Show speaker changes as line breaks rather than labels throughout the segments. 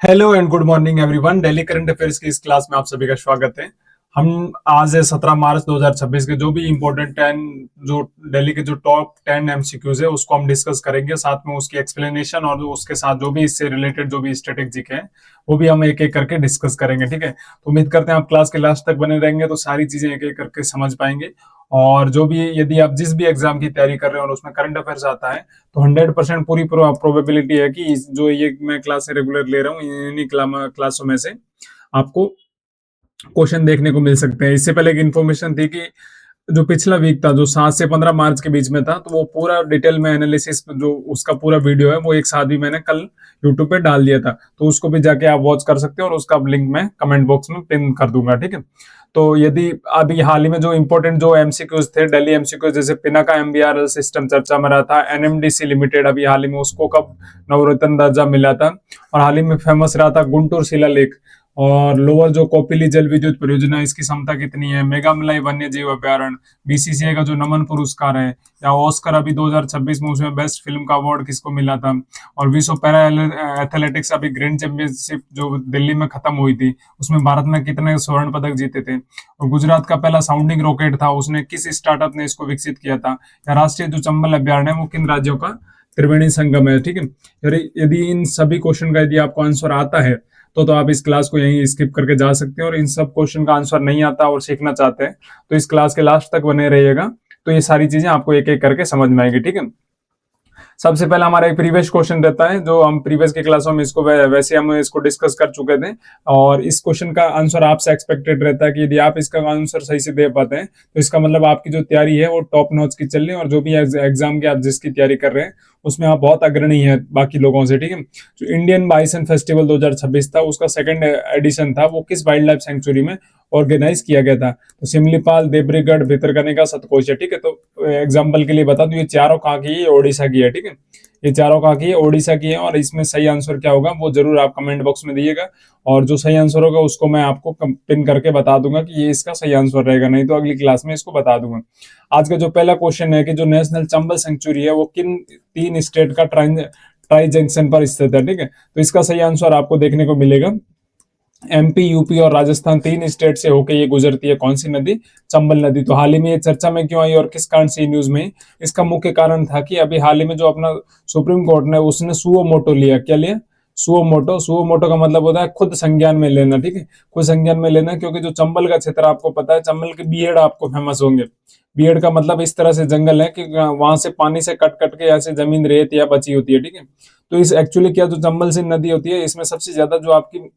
Hello and good morning everyone. Daily current affairs की इस class में आप सभी का स्वागत है। हम आज है 17 मार्च 2026 के जो भी इम्पोर्टेंट 10 जो दिल्ली के जो टॉप 10 एमसीक्यूज है उसको हम डिस्कस करेंगे, साथ में उसकी एक्सप्लेनेशन और उसके साथ जो भी इससे रिलेटेड जो भी स्ट्रेटेजिक है वो भी हम एक एक करके डिस्कस करेंगे। ठीक है, तो उम्मीद करते हैं आप क्लास के लास्ट तक बने रहेंगे तो सारी चीजें एक एक करके समझ पाएंगे। और जो भी यदि आप जिस भी एग्जाम की तैयारी कर रहे हैं और उसमें करंट अफेयर्स आता है तो 100% पूरी प्रोबेबिलिटी है कि जो ये मैं क्लास रेगुलर ले रहा हूँ इन्हीं क्लासों में से आपको क्वेश्चन देखने को मिल सकते हैं। इससे पहले एक इन्फॉर्मेशन थी कि जो पिछला वीक था जो 7 से 15 मार्च के बीच में था, तो वो पूरा डिटेल में एनालिसिस जो उसका पूरा वीडियो है वो एक साथ भी मैंने कल यूट्यूब पे डाल दिया था, तो उसको भी जाके आप वॉच कर सकते हो और उसका लिंक मैं कमेंट बॉक्स में पिन कर दूंगा। ठीक है, तो यदि अभी हाल ही में जो इंपॉर्टेंट जो एमसीक्यूज थे दिल्ली एमसीक्यूज, जैसे पिनाका एमबीआरएल सिस्टम चर्चा में रहा था, एनएमडीसी लिमिटेड अभी हाल ही में उसको कब नवरत्न दर्जा मिला था, और हाल ही में फेमस रहा था गुंटूर शिलालेख, और लोअर जो कोपिली जल विद्युत परियोजना इसकी क्षमता कितनी है, मेघामलाई वन्य जीव अभ्यारण्य, बीसीसीआई का जो नमन पुरस्कार है, या ऑस्कर अभी 2026 में उसमें बेस्ट फिल्म का अवार्ड किसको मिला था, और विश्व पैरा एथलेटिक्स अभी ग्रैंड चैंपियनशिप जो दिल्ली में खत्म हुई थी उसमें भारत ने कितने स्वर्ण पदक जीते थे, और गुजरात का पहला साउंडिंग रॉकेट था उसने किस स्टार्टअप ने इसको विकसित किया था, या राष्ट्रीय जो चंबल अभ्यारण्य है वो किन राज्यों का त्रिवेणी संगम है। ठीक है, यदि इन सभी क्वेश्चन का यदि आपको आंसर आता है तो आप इस क्लास को यहीं स्किप करके जा सकते हैं, और इन सब क्वेश्चन का आंसर नहीं आता और सीखना चाहते हैं तो इस क्लास के लास्ट तक बने रहिएगा, तो ये सारी चीजें आपको एक एक करके समझ में आएगी। ठीक है, सबसे पहले हमारा एक प्रीवियस क्वेश्चन रहता है जो हम प्रीवियस की क्लासों में इसको वैसे हम इसको डिस्कस कर चुके थे, और इस क्वेश्चन का आंसर आपसे एक्सपेक्टेड रहता है कि यदि आप इसका आंसर सही से दे पाते हैं तो इसका मतलब आपकी जो तैयारी है वो टॉप नॉच की चल रही है, और जो भी एग्जाम की आप जिसकी तैयारी कर रहे हैं उसमें आप बहुत अग्रणी है बाकी लोगों से। ठीक है, जो इंडियन बाइसन फेस्टिवल 2026 था उसका सेकंड एडिशन था वो किस वाइल्ड लाइफ सेंचुरी में ऑर्गेनाइज किया गया था, तो सिमलीपाल, देब्रीगढ़, भितरकनिका, सतकोच है। ठीक है, तो एग्जाम्पल के लिए बता दूं ये चारों कहाँ की है, ओडिशा की है। ठीक है, ये चारों कहाँ की है, ओडिशा की है, और इसमें सही आंसर क्या होगा वो जरूर आप कमेंट बॉक्स में दिएगा, और जो सही आंसर होगा उसको मैं आपको पिन करके बता दूंगा कि ये इसका सही आंसर रहेगा, नहीं तो अगली क्लास में इसको बता दूंगा। आज का जो पहला क्वेश्चन है कि जो नेशनल चंबल सेंचुरी है वो किन 3 स्टेट का ट्राई जंक्शन पर स्थित है। ठीक है, तो इसका सही आंसर आपको देखने को मिलेगा एमपी, यूपी और राजस्थान, 3 स्टेट से होकर ये गुजरती है कौन सी नदी, चंबल नदी। तो हाल ही में ये चर्चा में क्यों आई और किस कारण से न्यूज में, इसका मुख्य कारण था कि अभी हाल ही में जो अपना सुप्रीम कोर्ट ने उसने सुओ मोटो लिया, क्या लिया, सुओ मोटो। सुओ मोटो का मतलब होता है खुद संज्ञान में लेना। ठीक है, खुद संज्ञान में लेना, क्योंकि जो चंबल का क्षेत्र आपको पता है, चंबल के बीएड आपको फेमस होंगे। बीएड का मतलब इस तरह से जंगल है कि वहां से पानी से कट कट के ऐसे जमीन रेत या बची होती है। ठीक है, तो इस एक्चुअली क्या जो चंबल से नदी होती है इसमें सबसे ज्यादा जो आपकी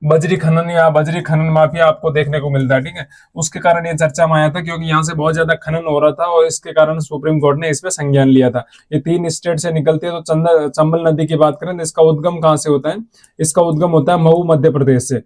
बजरी खनन या बजरी खनन माफिया आपको देखने को मिलता है। ठीक है, उसके कारण ये चर्चा में आया था क्योंकि यहाँ से बहुत ज्यादा खनन हो रहा था और इसके कारण सुप्रीम कोर्ट ने इस पे संज्ञान लिया था। ये 3 स्टेट से निकलती है। तो चंबल नदी की बात करें तो इसका उद्गम कहाँ से होता है, इसका उद्गम होता है मऊ मध्य प्रदेश से।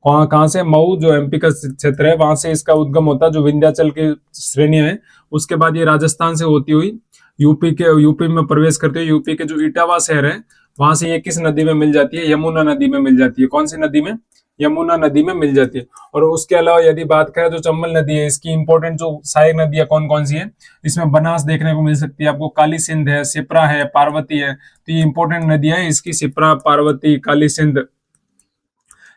कहाँ से, मऊ जो एमपी का क्षेत्र है वहां से इसका उद्गम होता है, जो विंध्याचल की श्रेणियां है। उसके बाद ये राजस्थान से होती हुई यूपी में प्रवेश करती है। यूपी के जो इटावा शहर है वहां से ये किस नदी में मिल जाती है, यमुना नदी में मिल जाती है। कौन सी नदी में, यमुना नदी में मिल जाती है। और उसके अलावा यदि बात करें जो चंबल नदी है इसकी इंपॉर्टेंट जो सहायक नदियां कौन कौन सी है, इसमें बनास देखने को मिल सकती है आपको, काली सिंध है, सिप्रा है, पार्वती है। तो ये इंपॉर्टेंट नदियां है इसकी, सिप्रा, पार्वती, काली सिंध,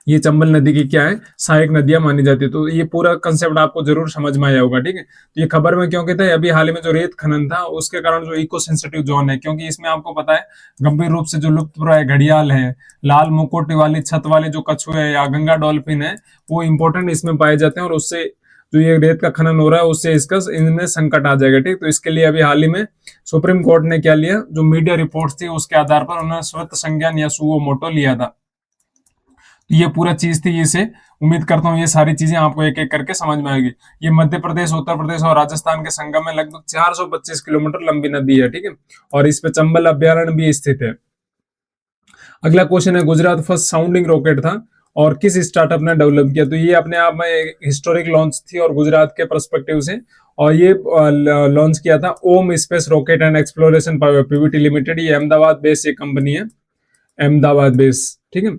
ये चंबल नदी की क्या है, सहायक नदियां मानी जाती है। तो ये पूरा कंसेप्ट आपको जरूर समझ में आया होगा। ठीक है, तो ये खबर में क्यों कहते हैं, अभी हाल ही में जो रेत खनन था उसके कारण जो इको सेंसिटिव जोन है, क्योंकि इसमें आपको पता है गंभीर रूप से जो लुप्तप्राय घड़ियाल है, लाल मुकुट वाली छत वाले जो कछुए या गंगा डॉल्फिन है वो इंपॉर्टेंट इसमें पाए जाते हैं, और उससे जो ये रेत का खनन हो रहा है उससे इसका इनमें संकट आ जाएगा। ठीक, तो इसके लिए अभी हाल ही में सुप्रीम कोर्ट ने क्या लिया, जो मीडिया रिपोर्ट थी उसके आधार पर उन्होंने स्वत संज्ञान या सुओ मोटो लिया था। ये पूरा चीज थी, इसे उम्मीद करता हूँ ये सारी चीजें आपको एक एक करके समझ में आएगी। ये मध्य प्रदेश, उत्तर प्रदेश और राजस्थान के संगम में लगभग 425 किलोमीटर लंबी नदी है। ठीक है, और इस पे चंबल अभ्यारण्य भी स्थित है। अगला क्वेश्चन है, गुजरात फर्स्ट साउंडिंग रॉकेट था और किस स्टार्टअप ने डेवलप किया। तो ये अपने आप में एक हिस्टोरिक लॉन्च थी और गुजरात के पर्सपेक्टिव से, और ये लॉन्च किया था Om space rocket and exploration PVT limited. ये अहमदाबाद बेस्ड एक कंपनी है, अहमदाबाद बेस्ड। ठीक है,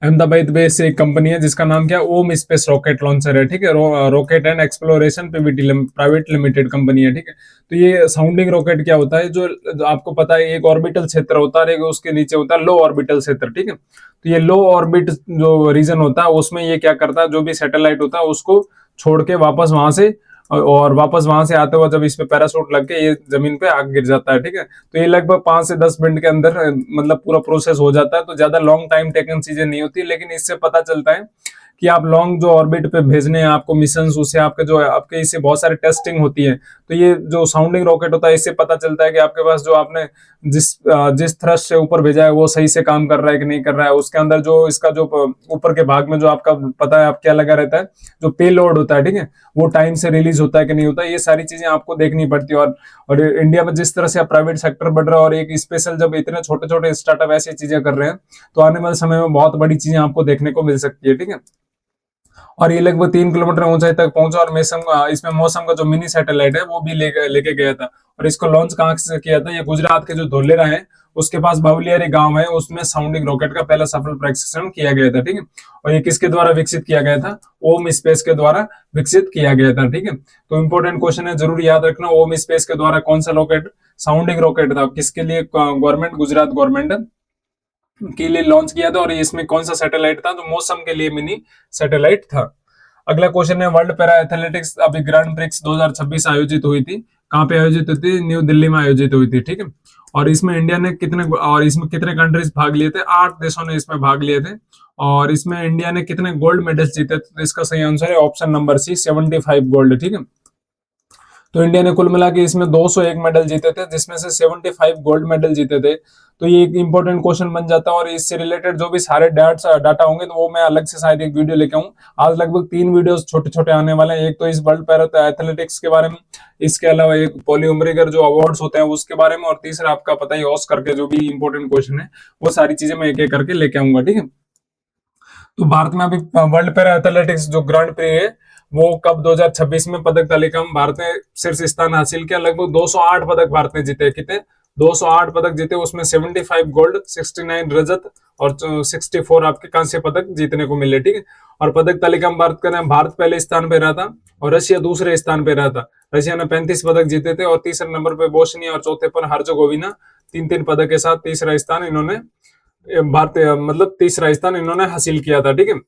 अहमदाबाद बेस्ड एक कंपनी है जिसका नाम क्या है, ओम स्पेस रॉकेट लॉन्चर है, ठीक है। Rocket and exploration Pvt private limited company है, ठीक है। तो ये साउंडिंग रॉकेट क्या होता है, जो आपको पता है एक ऑर्बिटल क्षेत्र होता है, एक उसके नीचे होता है लो ऑर्बिटल क्षेत्र, ठीक है। तो ये लो ऑर्बिट जो रीजन होता है उसमें ये क्या करता है, जो भी सैटेलाइट होता है उसको छोड़ के वापस वहां से, और वापस वहां से आते हुए जब इस पे पैराशूट लग के ये जमीन पे आग गिर जाता है, ठीक है। तो ये लगभग 5 से 10 मिनट के अंदर मतलब पूरा प्रोसेस हो जाता है। तो ज्यादा लॉन्ग टाइम टेकन चीजें नहीं होती, लेकिन इससे पता चलता है कि आप लॉन्ग जो ऑर्बिट पे भेजने हैं आपको मिशन, उससे आपके जो आपके इससे बहुत सारे टेस्टिंग होती है। तो ये जो साउंडिंग रॉकेट होता है इससे पता चलता है कि आपके पास जो आपने जिस थ्रस्ट से ऊपर भेजा है वो सही से काम कर रहा है कि नहीं कर रहा है। उसके अंदर जो इसका जो ऊपर के भाग में जो आपका पता है आप क्या लगा रहता है, जो पे लोड होता है, ठीक है, वो टाइम से रिलीज होता है कि नहीं होता है, ये सारी चीजें आपको देखनी पड़ती है। और इंडिया में जिस तरह से प्राइवेट सेक्टर बढ़ रहा है और एक स्पेशल जब इतने छोटे छोटे स्टार्टअप ऐसी चीजें कर रहे हैं, तो आने वाले समय में बहुत बड़ी चीजें आपको देखने को मिल सकती है, ठीक है। और ये लगभग 3 किलोमीटर ऊंचाई तक पहुंचा, और इसमें मौसम का जो मिनी सैटेलाइट है वो भी लेके गया था। और इसको लॉन्च कहाँ से किया था, ये गुजरात के जो धोलेरा है उसके पास बावलियारी गांव है, उसमें साउंडिंग रॉकेट का पहला सफल परीक्षण किया गया था, ठीक है। और ये किसके द्वारा विकसित किया गया था, ओम स्पेस के द्वारा विकसित किया गया था, ठीक है। तो इंपॉर्टेंट क्वेश्चन है, जरूर याद रखना, ओम स्पेस के द्वारा कौन सा रॉकेट साउंडिंग रॉकेट था, किसके लिए, गवर्नमेंट, गुजरात गवर्नमेंट के लिए लॉन्च किया था। और इसमें कौन सा सैटेलाइट था, तो मौसम के लिए मिनी सैटेलाइट था। अगला क्वेश्चन है, वर्ल्ड पैरा एथलेटिक्स अभी ग्रैंड प्रिक्स 2026 आयोजित हुई थी, कहाँ पे आयोजित हुई थी, न्यू दिल्ली में आयोजित हुई थी, ठीक है। और इसमें इंडिया ने इसमें कितने कंट्रीज भाग लिए थे, 8 देशों ने इसमें भाग लिए थे। और इसमें इंडिया ने कितने गोल्ड मेडल्स जीते थे, तो इसका सही आंसर है ऑप्शन नंबर सी, 75 गोल्ड, ठीक है। तो इंडिया ने कुल मिला के इसमें 201 मेडल जीते थे, जिसमें से 75 गोल्ड मेडल जीते थे। तो ये एक इंपॉर्टेंट क्वेश्चन बन जाता है। और इससे रिलेटेड जो भी सारे डाटा होंगे तो वो मैं अलग से शायद एक वीडियो लेके आऊँ। आज लगभग 3 वीडियोस छोटे छोटे आने वाले हैं, एक तो इस वर्ल्ड पैरा एथलेटिक्स के बारे में, इसके अलावा एक पॉली उमरीगर जो अवार्ड्स होते हैं उसके बारे में, और तीसरा आपका पता ही ऑस्कर के जो भी इंपॉर्टेंट क्वेश्चन है वो सारी चीजें मैं एक एक करके लेके आऊंगा, ठीक है। तो भारत में अभी वर्ल्ड पैरा एथलेटिक्स जो ग्रांड प्री है वो कब 2026 में पदक तालिका में भारत ने शीर्ष स्थान हासिल किया। लगभग 208 पदक भारत ने जीते, कितने, 208 पदक जीते, उसमें 75 गोल्ड, 69 रजत और 64 आपके कांस्य पदक जीतने को मिले, ठीक है। और पदक तालिका में बात करें, भारत पहले स्थान पे रहा था और रशिया दूसरे स्थान पे रहा था। रशिया ने 35 पदक जीते थे, और तीसरे नंबर पे बोस्निया और चौथे पर हर्जोगोविना, 3-3 पदक के साथ तीसरा स्थान इन्होंने, भारतीय मतलब तीसरा स्थान इन्होंने हासिल किया था, ठीक है।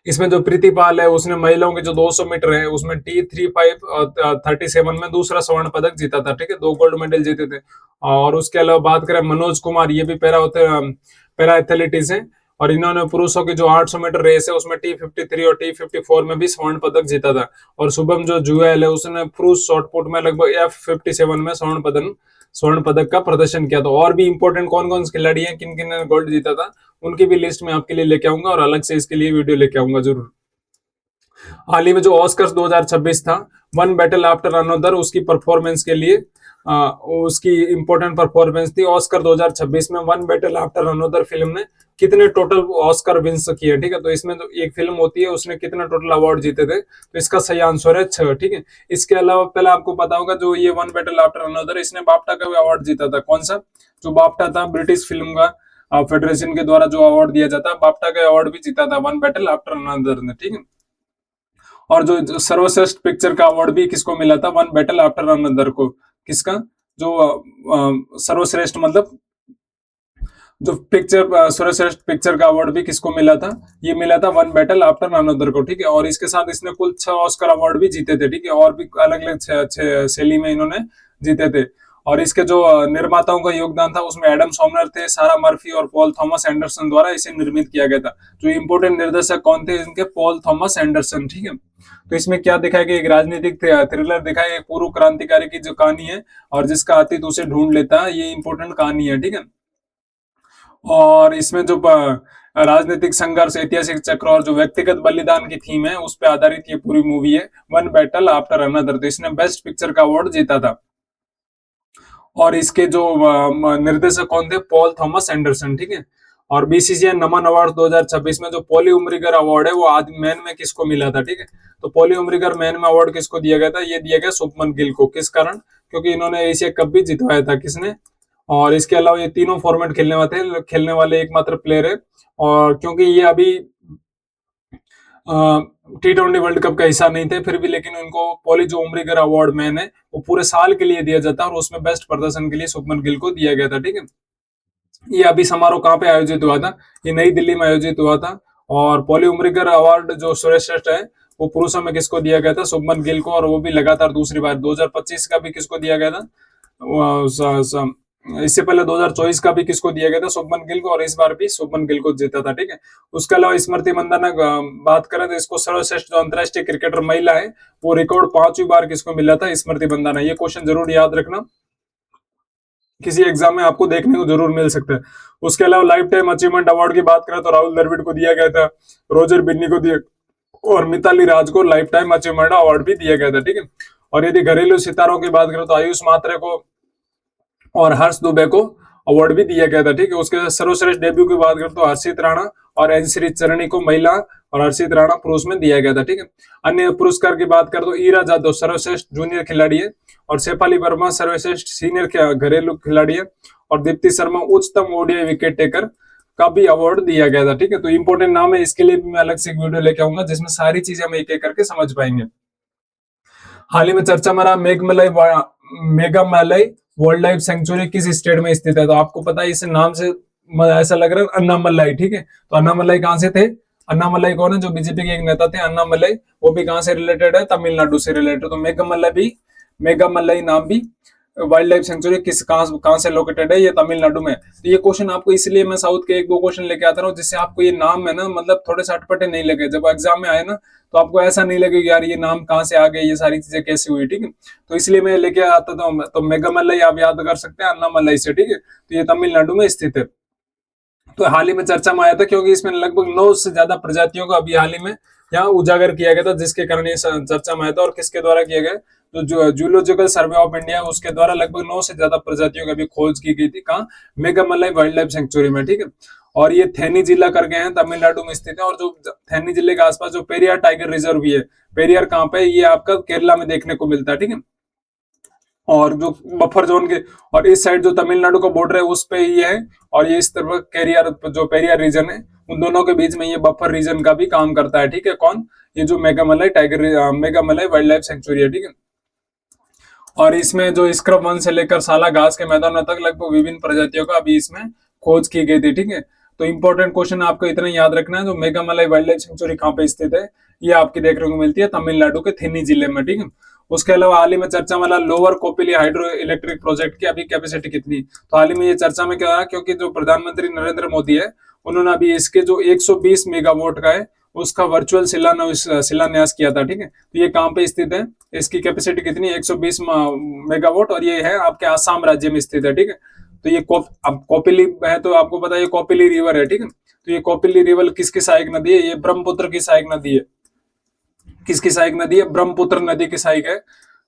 इसमें जो प्रीति पाल है उसने महिलाओं के जो 200 मीटर है उसमें T3537 में दूसरा स्वर्ण पदक जीता था, ठीक है, 2 गोल्ड मेडल जीते थे। और उसके अलावा बात करें मनोज कुमार, ये भी पैरा एथलेटिक्स है, और इन्होंने पुरुषों की जो 800 मीटर रेस है उसमें T53 और T54 में भी स्वर्ण पदक जीता था। और शुभम जो जुएल है उसने पुरुष शॉटपुट में लगभग F57 में स्वर्ण पदक का प्रदर्शन किया था। और भी इंपॉर्टेंट कौन कौन से खिलाड़ी हैं, किन किन ने गोल्ड जीता था, उनकी भी लिस्ट में आपके लिए लेके आऊंगा, और अलग से इसके लिए वीडियो लेके आऊंगा जरूर। हाल ही में जो ऑस्कर्स 2026 था, वन बैटल आफ्टर अनदर, उसकी परफॉर्मेंस के लिए उसकी इंपॉर्टेंट परफॉर्मेंस थी। ऑस्कर 2026 में one battle after another film ने कितने टोटल ऑस्कर विन्स किए, ठीक है। तो इसमें तो एक फिल्म होती है उसने कितने टोटल अवार्ड जीते थे, तो इसका सही आंसर है 6, ठीक है। इसके अलावा पहले आपको पता होगा जो ये वन बैटल आफ्टर अनदर, इसने बाफ्टा का भी अवार्ड जीता था। कौन सा, जो बाफ्टा था ब्रिटिश फिल्म का फेडरेशन के द्वारा जो अवार्ड दिया जाता है, बाफ्टा का अवार्ड भी जीता था वन बैटल आफ्टर अनदर ने, ठीक है। और जो सर्वश्रेष्ठ पिक्चर का अवार्ड भी किसको मिला था, वन बैटल आफ्टर अनदर को, किसका, जो सर्वश्रेष्ठ मतलब जो पिक्चर सर्वश्रेष्ठ पिक्चर का अवार्ड भी किसको मिला था, ये मिला था वन बैटल आफ्टर अनदर को, ठीक है। और इसके साथ इसने कुल 6 ऑस्कर अवार्ड भी जीते थे, ठीक है, और भी अलग अलग शैली में इन्होंने जीते थे। और इसके जो निर्माताओं का योगदान था उसमें एडम सॉमनर थे, सारा मर्फी और पॉल थॉमस एंडरसन द्वारा इसे निर्मित किया गया था। जो इंपोर्टेंट निर्देशक कौन थे इनके, पॉल थॉमस एंडरसन, ठीक है। तो इसमें क्या दिखाया गया, एक राजनीतिक थ्रिलर दिखाया, एक पूर्व क्रांतिकारी की जो कहानी है और जिसका अतीत उसे ढूंढ लेता है, ये इंपोर्टेंट कहानी है, ठीक है। और इसमें जो राजनीतिक संघर्ष, ऐतिहासिक चक्र और जो व्यक्तिगत बलिदान की थीम है उस पर आधारित ये पूरी मूवी है, वन बैटल आफ्टर अनदर। तो इसने बेस्ट पिक्चर का अवार्ड जीता था। और इसके जो निर्देशक कौन थे, पॉल थॉमस एंडरसन, ठीक है। और बीसीसीआई नमन अवार्ड 2026 में जो पॉली उमरीगर अवार्ड है वो आदि मैन में किसको मिला था, ठीक है। तो पॉली उमरीगर मैन में अवार्ड किसको दिया गया था, ये दिया गया शुभमन गिल को। किस कारण, क्योंकि इन्होंने एशिया कप भी जितवाया था, किसने, और इसके अलावा ये तीनों फॉर्मेट खेलने वाले एकमात्र प्लेयर है। और क्योंकि ये अभी T20 वर्ल्ड कप का हिस्सा नहीं थे, फिर भी लेकिन उनको पॉली जो उमरीगर अवार्ड मैन है वो पूरे साल के लिए दिया जाता है, और उसमें बेस्ट प्रदर्शन के लिए शुभमन गिल को दिया गया था। ठीक है, ये अभी समारोह कहाँ पे आयोजित हुआ था? ये नई दिल्ली में आयोजित हुआ था। और पॉली उमरीगर अवार्ड जो श्रेष्ठ है वो पुरुषों में किसको दिया गया था? शुभमन गिल को, और वो भी लगातार दूसरी बार। 2025 का भी किसको दिया गया था? इससे पहले 2024 का भी किसको दिया गया था? शुभमन गिल को, और इस बार भी शुभमन गिल को जीता था। ठीक है, उसके अलावा स्मृति मंदाना बात करें तो इसको सर्वश्रेष्ठ जो अंतरराष्ट्रीय क्रिकेटर महिला है वो रिकॉर्ड 5वीं बार किसको मिला था? स्मृति मंदाना। ये क्वेश्चन जरूर याद रखना, किसी एग्जाम में आपको देखने को जरूर मिल सकता है। उसके अलावा लाइफ टाइम अचीवमेंट अवार्ड की बात करें तो राहुल द्रविड़ को दिया गया था, रोजर बिन्नी को दिया, और मिताली राज को लाइफ टाइम अचीवमेंट अवार्ड भी दिया गया था। ठीक है, और यदि घरेलू सितारों की बात करें तो आयुष मात्रे को और हर्ष दुबे को अवार्ड भी दिया गया था। ठीक है, उसके सर्वश्रेष्ठ डेब्यू की बात करें तो हर्षित राणा और एनश्री चरणी को महिला और हर्षित राणा पुरुष में दिया गया था। ठीक है, अन्य पुरस्कार की बात करें तो ईरा जादव सर्वश्रेष्ठ जूनियर खिलाड़ी है, और शेफाली वर्मा सर्वश्रेष्ठ सीनियर घरेलू खिलाड़ी है, और दीप्ति शर्मा उच्चतम ओडीआई विकेट टेकर का भी अवार्ड दिया गया था। ठीक है, तो इंपॉर्टेंट नाम है, इसके लिए भी मैं अलग से एक वीडियो लेके आऊंगा जिसमें सारी चीजें हम एक एक करके समझ पाएंगे। हाल ही में चर्चा में रहा मेघामलय वाइल्ड लाइफ सेंचुरी किस स्टेट में स्थित है? तो आपको पता है, इस नाम से ऐसा लग रहा है अन्नामलाई। ठीक है, तो अन्नामलाई कहां से थे? अन्नामलाई कौन है? जो बीजेपी के एक नेता थे अन्नामलाई, वो भी कहां से रिलेटेड है? तमिलनाडु से रिलेटेड। तो मेघामलई नाम भी वाइल्ड लाइफ सेंचुरी किस कहां से लोकेटेड है? ये तमिलनाडु में। तो ये क्वेश्चन आपको, इसलिए मैं साउथ के एक दो क्वेश्चन लेके आता रहा हूँ जिससे आपको ये नाम है ना, मतलब थोड़े से अटपटे नहीं लगे। जब एग्जाम में आए ना तो आपको ऐसा नहीं लगे कि यार ये नाम कहाँ से आ गए, ये सारी चीजें कैसे हुई। ठीक है, तो इसलिए मैं लेके आता था। तो मेघामलई आप याद कर सकते हैं अन्नामलई से। ठीक है, तो ये तमिलनाडु में स्थित है। तो हाल ही में चर्चा में आया था क्योंकि इसमें लगभग 9 से ज्यादा प्रजातियों का अभी हाल ही में यहाँ उजागर किया गया था, जिसके कारण ये चर्चा में आया था। और किसके द्वारा किया गया? जो जूलॉजिकल सर्वे ऑफ इंडिया, उसके द्वारा लगभग 9 से ज्यादा प्रजातियों की अभी खोज की गई थी। कहाँ? मेघामलई वाइल्ड लाइफ सेंचुरी में। ठीक है, और ये थेनी जिला करके हैं, तमिलनाडु में स्थित है। और जो थेनी जिले के आसपास जो पेरियार टाइगर रिजर्व भी है, पेरियार कहाँ पे? ये आपका केरला में देखने को मिलता है। ठीक है, और जो बफर जोन के, और इस साइड जो तमिलनाडु का बॉर्डर है उस पे ये है, और ये इस तरफ केरियर जो पेरियार रीजन है, उन दोनों के बीच में ये बफर रीजन का भी काम करता है। ठीक है, कौन? ये जो मेघामलई वाइल्ड लाइफ सेंचुरी है। ठीक है, और इसमें जो स्क्रब वन से लेकर साला घास के मैदानों तक लगभग विभिन्न प्रजातियों का अभी इसमें खोज की गई थी। ठीक है, तो इंपॉर्टेंट क्वेश्चन आपको इतना याद रखना है, जो मेघामलई वाइल्ड लाइफ सेंचुरी कहाँ पे स्थित है? ये आपकी देखने को मिलती है तमिलनाडु के थेनी जिले में। ठीक है, उसके अलावा हाल ही में चर्चा में lower Kopili hydro electric project की अभी कैपेसिटी कितनी? तो हाल ही में ये चर्चा में क्या है, क्योंकि जो प्रधानमंत्री नरेंद्र मोदी है उन्होंने अभी इसके जो 120 मेगावाट का है उसका वर्चुअल शिलान्यास किया था। ठीक है, तो ये कहाँ पे स्थित है? इसकी कैपेसिटी कितनी? 120 मेगावाट, और ये है आपके आसाम राज्य में स्थित है। ठीक है, तो ये कोपिली है, तो आपको पता है ये कोपिली रिवर है। ठीक है, तो ये कोपिली रिवर किसकी सहायक नदी है? ये ब्रह्मपुत्र की सहायक नदी है। किसकी सहायक नदी है? ब्रह्मपुत्र नदी की सहायक है।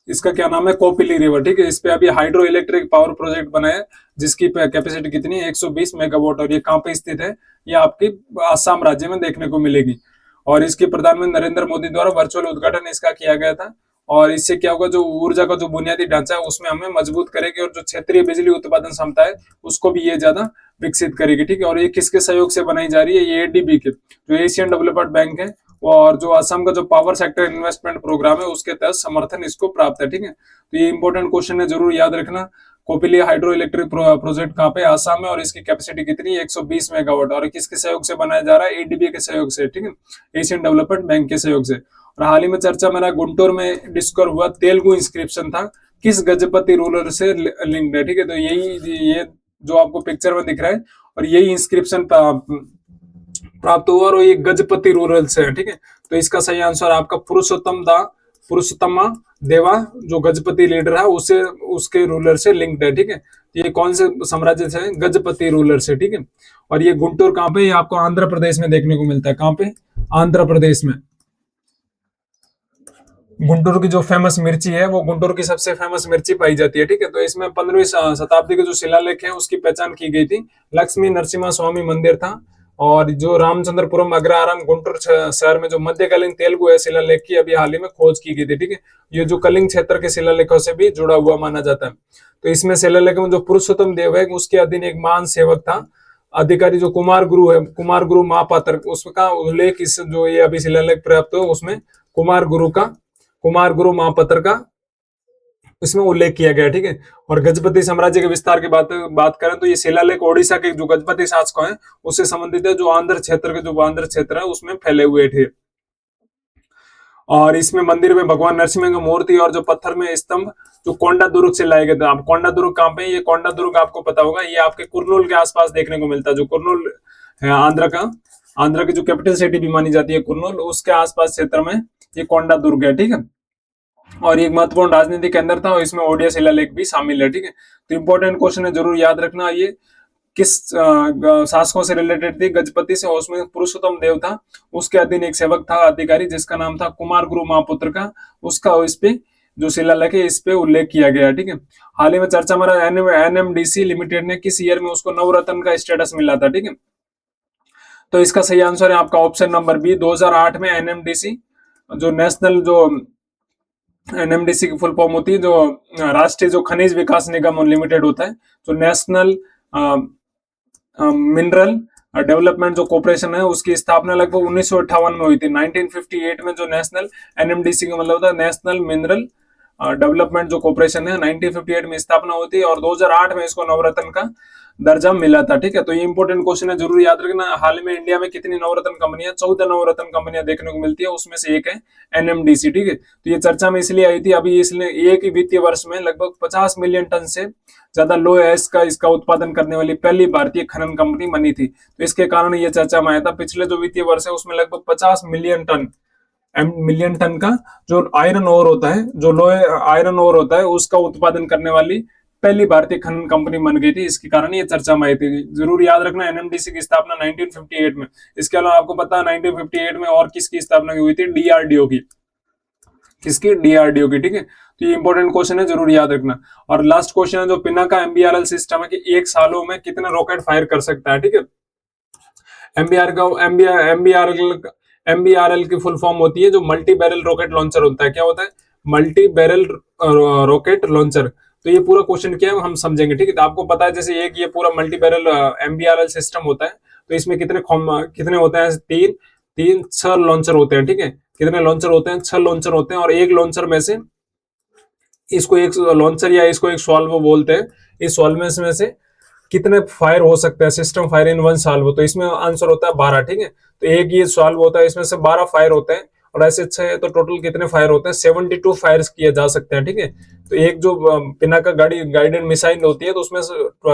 इसका क्या नाम है? कोपिली रिवर। ठीक है, इस पे अभी हाइड्रो इलेक्ट्रिक पावर प्रोजेक्ट बना है जिसकी कैपेसिटी कितनी है? 120 मेगावाट, और ये कहाँ पे स्थित है? ये आपकी आसाम राज्य में देखने को मिलेगी। और इसकी प्रधानमंत्री नरेंद्र मोदी द्वारा वर्चुअल उद्घाटन इसका किया गया था। और इससे क्या होगा, जो ऊर्जा का जो बुनियादी ढांचा है उसमें हमें मजबूत करेगी, और जो क्षेत्रीय बिजली उत्पादन क्षमता है उसको भी ये ज्यादा विकसित करेगी। ठीक है, और ये किसके सहयोग से बनाई जा रही है? ये एडीबी के, जो एशियन डेवलपमेंट बैंक है, और जो असम का जो पावर सेक्टर इन्वेस्टमेंट प्रोग्राम है उसके तहत समर्थन इसको प्राप्त है। ठीक है, तो ये इंपॉर्टेंट क्वेश्चन है, जरूर याद रखना। कोपिली हाइड्रो इलेक्ट्रिक प्रोजेक्ट कहाँ पे? आसाम में, और इसकी कैपेसिटी कितनी है? 120 मेगावाट, और किसके सहयोग से बनाया जा रहा है? एडीबी के सहयोग से। ठीक है, एशियन डेवलपमेंट बैंक के सहयोग से। और हाल ही में चर्चा में गुंटूर में डिस्कवर हुआ तेलुगु इंस्क्रिप्शन था, किस गजपति रूलर से लिंक्ड है? ठीक है, तो ये जो आपको पिक्चर में दिख रहा है, और यही इंस्क्रिप्शन प्राप्त हुआ, और ये गजपति रूरल से है। ठीक है, तो इसका सही आंसर आपका पुरुषोत्तमा देवा, जो गजपति लीडर है उसे उसके रूलर से लिंक्ड है। ठीक है, ये कौन से साम्राज्य से है? गजपति रूलर से। ठीक है, और ये गुंटूर कहाँ पे? ये आपको आंध्र प्रदेश में देखने को मिलता है। कहाँ पे? आंध्र प्रदेश में। गुंटूर की जो फेमस मिर्ची है वो गुंटूर की सबसे फेमस मिर्ची पाई जाती है। ठीक है, तो इसमें 15वीं शताब्दी के जो शिलालेख है उसकी पहचान की गई थी। लक्ष्मी नरसिम्हा स्वामी मंदिर था, और जो रामचंद्रपुरम अग्रहारम गुंटूर शहर में जो मध्यकालीन तेलुगु है शिलालेख की अभी हाल ही में खोज की गई थी, ठीक है। ये जो कलिंग क्षेत्र के शिलालेखों से भी जुड़ा हुआ माना जाता है। तो इसमें शिलालेख में जो पुरुषोत्तम देव है उसके अधीन एक महान सेवक था अधिकारी जो कुमार गुरु है, कुमार गुरु महापात्र, उसका उल्लेख इस जो ये अभी शिलालेख प्राप्त हो उसमें कुमार गुरु महापात्र का इसमें उल्लेख किया गया, ठीक है। और गजपति साम्राज्य के विस्तार की बात करें तो ये शिलालेख ओडिशा के जो गजपति शासकों हैं उससे संबंधित है, जो आंध्र क्षेत्र है उसमें फैले हुए थे। और इसमें मंदिर में भगवान नरसिंह की मूर्ति और जो पत्थर में स्तंभ जो कोंडा दुर्ग से लाए गए थे। आप कोंडा दुर्ग कहाँ पे, ये कोंडा दुर्ग आपको पता होगा, ये आपके कुर्नूल के आसपास देखने को मिलता है। जो कुर्नूल है आंध्र की जो कैपिटल सिटी भी मानी जाती है कुर्नूल, उसके आसपास क्षेत्र में ये कोंडा दुर्ग है, ठीक है। और एक महत्वपूर्ण राजनीतिक केंद्र था और इसमें ओडिया शिलालेख भी शामिल है, ठीक है। तो इंपॉर्टेंट क्वेश्चन है, जरूर याद रखना। ये किस शासकों से रिलेटेड थी, गजपति से, और उसमें पुरुषोत्तम देव था, उसके अधीन एक सेवक था अधिकारी जिसका नाम था कुमार गुरु महापुत्र का, उसका इस पे जो शिलालेख है इस पे उल्लेख किया गया, ठीक है। हाल ही में चर्चा में एनएमडीसी लिमिटेड ने किस ईयर में उसको नवरत्न का स्टेटस मिला था, ठीक है। तो इसका सही आंसर है आपका ऑप्शन नंबर बी, 2008 में एनएमडीसी जो नेशनल जो एनएमडीसी की फुल फॉर्म होती है जो राष्ट्रीय जो खनिज विकास निगम लिमिटेड होता है, जो नेशनल मिनरल डेवलपमेंट जो कॉर्पोरेशन है उसकी स्थापना लगभग 1958 में हुई थी। 1958 में जो नेशनल एनएमडीसी का मतलब होता है नेशनल मिनरल डेवलपमेंट जो कॉर्पोरेशन है 1958 में स्थापना होती है और 2008 में इसको नवरत्न का दर्जा मिला था, ठीक है। तो ये इंपॉर्टेंट क्वेश्चन है, जरूर याद रखना। हाल में इंडिया में कितनी नवरत्न कंपनियां, 14 नवरत्न कंपनियां देखने को मिलती है, उसमें से एक है एनएमडीसी, ठीक है। तो ये चर्चा में इसलिए आई थी अभी, इसलिए एक ही वित्तीय वर्ष में लगभग 50 मिलियन टन से ज्यादा लो एस का इसका उत्पादन करने वाली पहली भारतीय खनन कंपनी बनी थी। तो इसके कारण ये चर्चा में आया था। पिछले जो वित्तीय वर्ष है उसमें लगभग 50 मिलियन टन का जो आयरन ओर होता है, जो लोहे आयरन ओर होता है उसका उत्पादन करने वाली पहली भारतीय खनन कंपनी बन गई थी। इसके कारण ये चर्चा में आई थी। जरूर याद रखना एनएमडीसी की स्थापना 1958 में। इसके अलावा आपको पता है 1958 में और किसकी स्थापना हुई थी, डीआरडीओ की, किसकी, डीआरडीओ की, ठीक है। तो ये इंपॉर्टेंट क्वेश्चन है, जरूर याद रखना। और लास्ट क्वेश्चन है जो पिनाका एमबीआरएल सिस्टम है कि एक सालों में कितने रॉकेट फायर कर सकता है, ठीक है। एमबीआरएल की फुल फॉर्म होती है जो मल्टी बैरल रॉकेट लॉन्चर होता है। क्या होता है, मल्टी बैरल रॉकेट लॉन्चर। तो ये पूरा क्वेश्चन क्या है हम समझेंगे, ठीक है। तो आपको पता है जैसे एक ये पूरा मल्टी बैरल एमबीआरएल सिस्टम होता है, तो इसमें कितने होते हैं, तीन 6 लॉन्चर होते हैं, ठीक है। कितने लॉन्चर होते हैं, 6 लॉन्चर होते हैं। और एक लॉन्चर में से इसको एक लॉन्चर या इसको एक सॉल्व बोलते हैं, इस सॉल्व में से कितने फायर हो सकते हैं, system fire in one solve. तो इसमें आंसर होता है 12, ठीक है। तो एक ये सॉल्व होता है, इसमें से 12 फायर होते हैं और ऐसे 6 तो टोटल कितने फायर होते हैं, 72 फायर्स किए जा सकते हैं, ठीक है। तो एक जो पिनाका गाइडेड मिसाइल होती है तो उसमें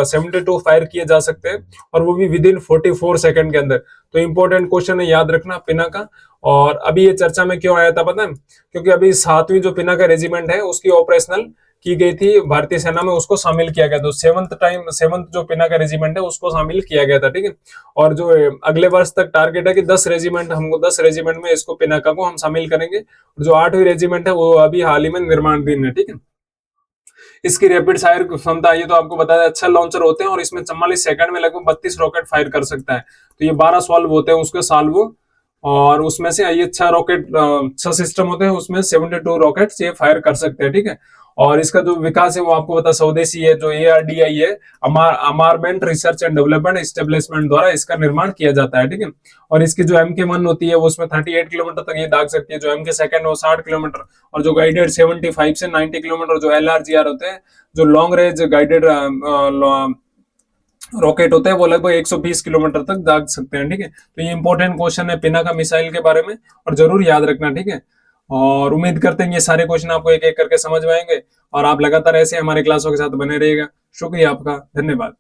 72 फायर किए जा सकते हैं और वो भी विद इन 44 सेकंड के अंदर। तो इंपॉर्टेंट क्वेश्चन है, याद रखना पिनाका। और अभी ये चर्चा में क्यों आया था पता है, क्योंकि अभी 7वीं जो पिनाका रेजिमेंट है उसकी ऑपरेशनल की गई थी भारतीय सेना में, उसको शामिल किया गया। तो 7th जो पिनाका रेजिमेंट है उसको शामिल किया गया था, ठीक है। और जो अगले वर्ष तक टारगेट है कि 10 रेजिमेंट में इसको पिनाका को हम शामिल करेंगे। और जो 8वीं रेजिमेंट है वो अभी हाल ही में निर्माणाधीन है, ठीक है। इसकी रैपिड फायर क्षमता ये तो आपको बताया, अच्छा लॉन्चर होते हैं और इसमें 44 सेकंड में लगभग 32 रॉकेट फायर कर सकता है। तो ये 12 सॉल्व होते हैं उसके साल्व, और उसमें से ये 6 सिस्टम होते हैं, उसमें 72 रॉकेट ये फायर कर सकते हैं, ठीक है। और इसका जो विकास है वो आपको पता स्वदेशी है, जो ARDI है, अमारमेंट रिसर्च एंड डेवलपमेंट एस्टेब्लिशमेंट द्वारा इसका निर्माण किया जाता है, ठीक है। और इसकी जो MK1 होती है वो उसमें 38 किलोमीटर तक ये दाग सकती है, जो MK2 वो 60 किलोमीटर, और जो गाइडेड 75 से 90 किलोमीटर जो LRGR होते हैं, जो लॉन्ग रेंज गाइडेड रॉकेट होते हैं, वो लगभग 120 किलोमीटर तक दाग सकते हैं, ठीक है। तो ये इंपॉर्टेंट क्वेश्चन है पिनाका मिसाइल के बारे में, और जरूर याद रखना, ठीक है। और उम्मीद करते हैं ये सारे क्वेश्चन आपको एक एक करके समझ में आएंगे और आप लगातार ऐसे हमारे क्लासों के साथ बने रहिएगा। शुक्रिया आपका, धन्यवाद।